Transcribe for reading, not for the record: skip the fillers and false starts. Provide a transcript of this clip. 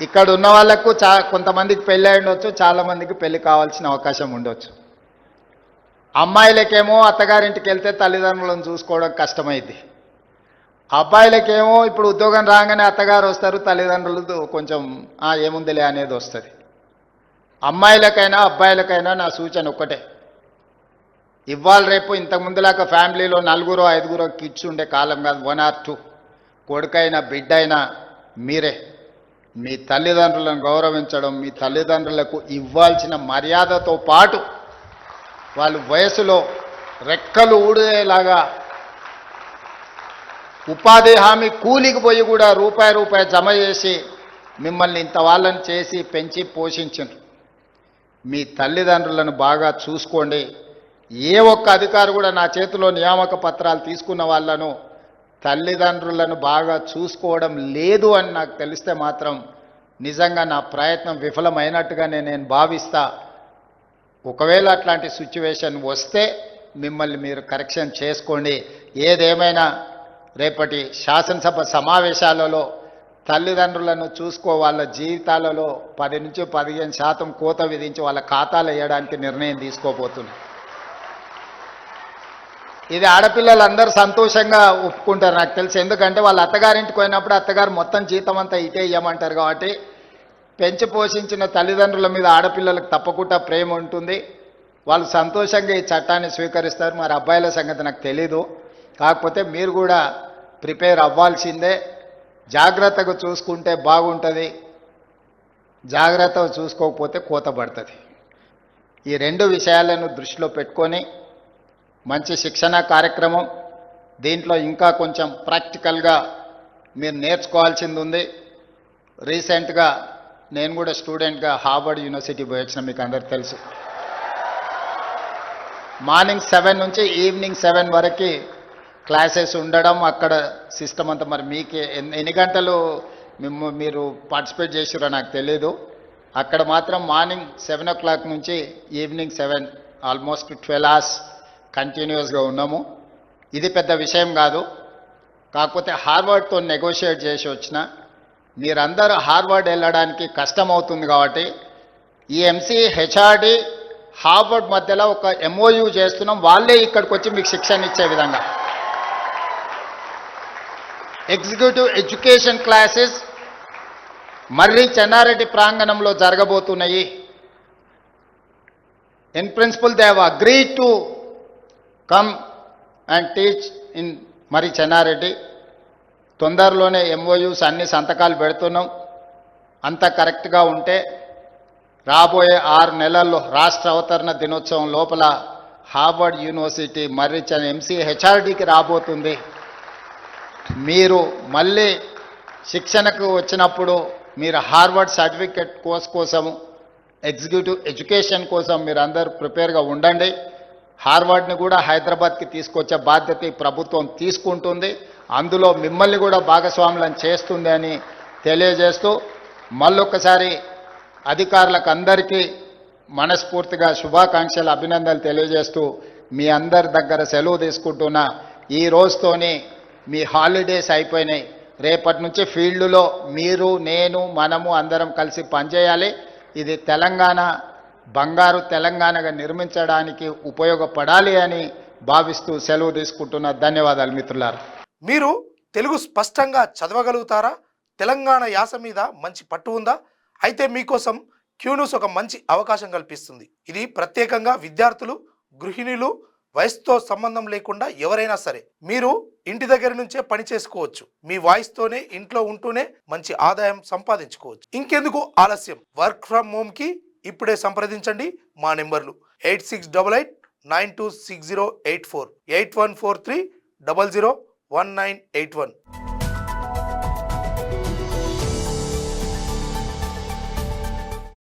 ఇక్కడ ఉన్న వాళ్ళకు కొంతమందికి పెళ్ళి అయి ఉండొచ్చు, చాలా మందికి పెళ్లి కావాల్సిన అవకాశం ఉండొచ్చు. అమ్మాయిలకేమో అత్తగారింటికి వెళ్తే తల్లిదండ్రులను చూసుకోవడం కష్టమైంది. అబ్బాయిలకేమో ఇప్పుడు ఉద్యోగం రాగానే అత్తగారు వస్తారు, తల్లిదండ్రులు కొంచెం ఏముందిలే అనేది వస్తుంది. అమ్మాయిలకైనా అబ్బాయిలకైనా నా సూచన ఒక్కటే, ఇవాళ రేపు ఇంతకుముందులాగా ఫ్యామిలీలో 4-5 కిడ్స్ ఉండే కాలం కాదు, 1 or 2. కొడుకైనా బిడ్డైనా మీరే మీ తల్లిదండ్రులను గౌరవించడం, మీ తల్లిదండ్రులకు ఇవ్వాల్సిన మర్యాదతో పాటు వాళ్ళు వయసులో రెక్కలు ఊడేలాగా ఉపాధి హామీ కూలికి పోయి కూడా రూపాయి జమ చేసి మిమ్మల్ని ఇంత వాళ్ళని చేసి పెంచి పోషించండి. మీ తల్లిదండ్రులను బాగా చూసుకోండి. ఏ ఒక్క అధికారి కూడా నా చేతిలో నియామక పత్రాలు తీసుకున్న వాళ్ళను తల్లిదండ్రులను బాగా చూసుకోవడం లేదు అని నాకు తెలిస్తే మాత్రం నిజంగా నా ప్రయత్నం విఫలమైనట్టుగానే నేను భావిస్తా. ఒకవేళ అట్లాంటి సిచ్యువేషన్ వస్తే మిమ్మల్ని మీరు కరెక్షన్ చేసుకోండి. ఏదేమైనా రేపటి శాసనసభ సమావేశాలలో తల్లిదండ్రులను చూసుకో వాళ్ళ జీవితాలలో 10-15% కోత విధించి వాళ్ళ ఖాతాలు వేయడానికి నిర్ణయం తీసుకోబోతున్నాయి. ఇది ఆడపిల్లలందరూ సంతోషంగా ఒప్పుకుంటారు నాకు తెలిసి. ఎందుకంటే వాళ్ళ అత్తగారింటికి పోయినప్పుడు అత్తగారు మొత్తం జీతం అంతా ఇటే ఇవ్వమంటారు కాబట్టి పెంచి పోషించిన తల్లిదండ్రుల మీద ఆడపిల్లలకు తప్పకుండా ప్రేమ ఉంటుంది. వాళ్ళు సంతోషంగా ఈ చట్టాన్ని స్వీకరిస్తారు. మరి అబ్బాయిల సంగతి నాకు తెలీదు. కాకపోతే మీరు కూడా ప్రిపేర్ అవ్వాల్సిందే. జాగ్రత్తగా చూసుకుంటే బాగుంటుంది, జాగ్రత్తగా చూసుకోకపోతే కోత పడుతుంది. ఈ 2 విషయాలను దృష్టిలో పెట్టుకొని మంచి శిక్షణ కార్యక్రమం, దీంట్లో ఇంకా కొంచెం ప్రాక్టికల్గా మీరు నేర్చుకోవాల్సింది ఉంది. రీసెంట్గా నేను కూడా స్టూడెంట్గా హార్వర్డ్ యూనివర్సిటీ పోయి వచ్చిన, మీకు అందరికి తెలుసు. మార్నింగ్ 7 నుంచి ఈవినింగ్ 7 వరకు క్లాసెస్ ఉండడం, అక్కడ సిస్టమ్ అంతా. మరి మీకు ఎన్ని గంటలు మీరు పార్టిసిపేట్ చేసిరో నాకు తెలీదు. అక్కడ మాత్రం మార్నింగ్ 7 o'clock నుంచి ఈవినింగ్ 7, ఆల్మోస్ట్ 12 hours కంటిన్యూస్గా ఉన్నాము. ఇది పెద్ద విషయం కాదు. కాకపోతే హార్వర్డ్తో నెగోషియేట్ చేసి వచ్చిన మీరందరూ హార్వర్డ్ వెళ్ళడానికి కష్టం అవుతుంది కాబట్టి ఈ ఎంసీఏ హెచ్ఆర్డి హార్వర్డ్ మధ్యలో ఒక ఎంఓయూ చేస్తున్నాం. వాళ్ళే ఇక్కడికి వచ్చి మీకు శిక్షణ ఇచ్చే విధంగా executive education classes Marri Chennareddy ప్రాంగణంలో జరగబోతున్నాయి. In principle they have agreed to come and teach in Marri Chennareddy. తొందరలోనే ఎంఓయూస్ అన్ని సంతకాలు పెడుతున్నాం. అంత కరెక్ట్గా ఉంటే రాబోయే 6 నెలల్లో రాష్ట్ర అవతరణ దినోత్సవం లోపల హార్వర్డ్ యూనివర్సిటీ మర్రి ఎంసీఏ హెచ్ఆర్డీకి రాబోతుంది. మీరు మళ్ళీ శిక్షణకు వచ్చినప్పుడు మీరు హార్వర్డ్ సర్టిఫికెట్ కోర్స్ కోసం, ఎగ్జిక్యూటివ్ ఎడ్యుకేషన్ కోసం మీరు అందరూ ప్రిపేర్గా ఉండండి. హార్వర్డ్ని కూడా హైదరాబాద్కి తీసుకొచ్చే బాధ్యత ఈ ప్రభుత్వం తీసుకుంటుంది. అందులో మిమ్మల్ని కూడా భాగస్వాములను చేస్తుంది అని తెలియజేస్తూ మళ్ళొక్కసారి అధికారులకు అందరికీ మనస్ఫూర్తిగా శుభాకాంక్షలు, అభినందనలు తెలియజేస్తూ మీ అందరి దగ్గర సెలవు తీసుకుంటున్నా. ఈ రోజుతోని మీ హాలిడేస్ అయిపోయినాయి. రేపటి నుంచి ఫీల్డ్లో మీరు, నేను, మనము అందరం కలిసి పనిచేయాలి. ఇది తెలంగాణ బంగారు తెలంగాణగా నిర్మించడానికి ఉపయోగపడాలి అని భావిస్తూ సెలవు తీసుకుంటున్న. ధన్యవాదాలు మిత్రులారా. మీరు తెలుగు స్పష్టంగా చదవగలుగుతారా? తెలంగాణ యాస మీద మంచి పట్టు ఉందా? అయితే మీకోసం క్యూన్యూస్ ఒక మంచి అవకాశం కల్పిస్తుంది. ఇది ప్రత్యేకంగా విద్యార్థులు, గృహిణులు, వయసుతో సంబంధం లేకుండా ఎవరైనా సరే మీరు ఇంటి దగ్గర నుంచే పని చేసుకోవచ్చు. మీ వాయిస్తోనే ఇంట్లో ఉంటూనే మంచి ఆదాయం సంపాదించుకోవచ్చు. ఇంకెందుకు ఆలస్యం? వర్క్ ఫ్రమ్ హోమ్కి ఇప్పుడే సంప్రదించండి. మా నెంబర్లు 8688926084, 8143001981.